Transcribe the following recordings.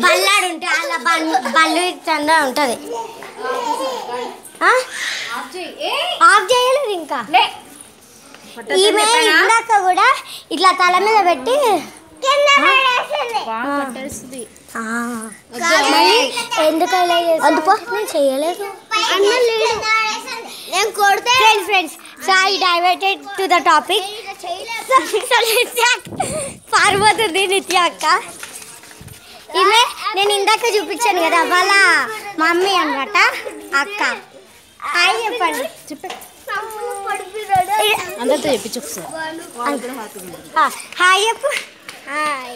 బల్లాడు ఉంటే అలా బల్లు చందా ఉంటుంది. ఆఫ్ చేయలేదు ఇంకా. ఈమె ఇందాక కూడా ఇట్లా తల మీద పెట్టి ఎందుకు అందుకో నేను చేయలేదు. Friends so I diverted to the topic. పారిపోతుంది నిత్య అక్క. ఈమె నేను ఇందాక చూపించాను కదా వాళ్ళ మమ్మీ అనమాట అక్క. హాయ్ చెప్పండి. అందరితో చెప్పించు హాయ్ చెప్పు. హాయ్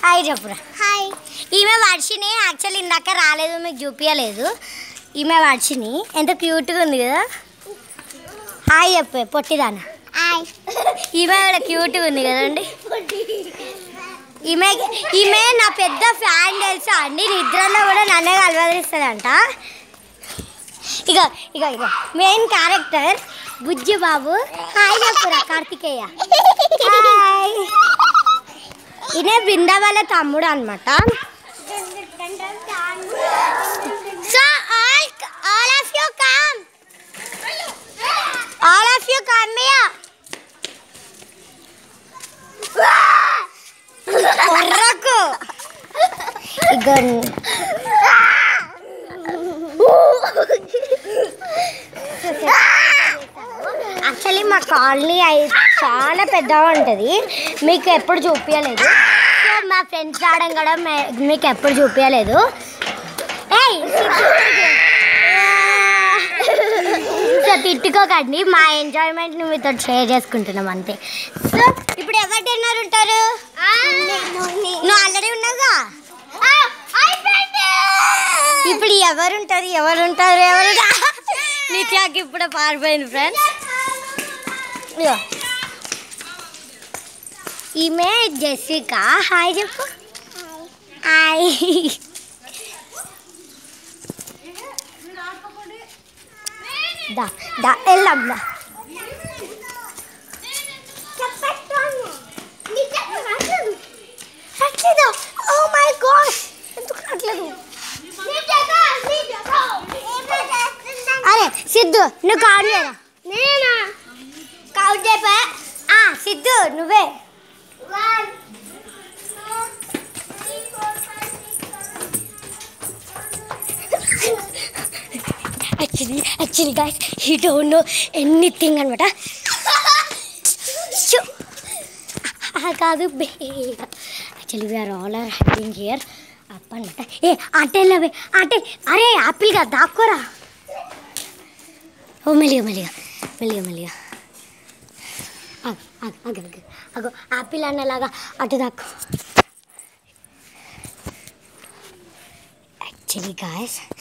హాయ్ చెప్పురా. హాయ్. ఈమె వర్షిని యాక్చువల్లీ ఇందాక రాలేదు, మీకు చూపించలేదు. ఈమె వర్షిని ఎంత క్యూట్గా ఉంది కదా. హాయ్ చెప్పు పొట్టిదాన. ఈమె కూడా క్యూట్గా ఉంది కదండి. ఈమె నా పెద్ద ఫ్యాన్ తెలుసా అండి. నిద్రలో కూడా నన్నే కలవరిస్తుందంట. ఇక ఇక ఇక మెయిన్ క్యారెక్టర్ బుజ్జి బాబు. హాయ్ చెప్పురా కార్తికేయ. హాయ్. ఈయన బృందా వాళ్ళ తమ్ముడు అనమాట. So all of you come కొర్రకు. ఇక యాక్చువల్లీ మా కాలనీ చాలా పెద్దగా ఉంటుంది, మీకు ఎప్పుడు చూపించలేదు. సో మా ఫ్రెండ్స్ రావడం కూడా మీకు ఎప్పుడు చూపించలేదు. సో తిట్టుకోకండి, మా ఎంజాయ్మెంట్ని మీతో షేర్ చేసుకుంటున్నాం అంతే. సో ఇప్పుడు ఎవరు డిన్నర్ ఉంటారు? నువ్వు ఆల్రెడీ ఉన్నావుగా. ఇప్పుడు ఎవరుంటారు నిత్యాకి ఇప్పుడు పారిపోయింది ఫ్రెండ్స్. ఈమె జెసికా. హాయ్ చెప్పు. హాయ్. దా దా వెళ్దాం. ఓ మై గాడ్ ఎందుకు రావట్లేదు? అరే సిద్ధు నువ్వు కౌంట్ చేయరా? నేనా కౌంట్ చేయపా? సిద్ధు నువ్వే. Actually guys, he don't know anything అనమాట. కాదు actually we are all are hiding here up అనమాట. అటెళ్ళవే అరే ఆపిల్ గా దాక్కోరా. ఓ మెల్లిగా అగో ఆపిల్ అన్నలాగా అటు దాక్కో. Actually guys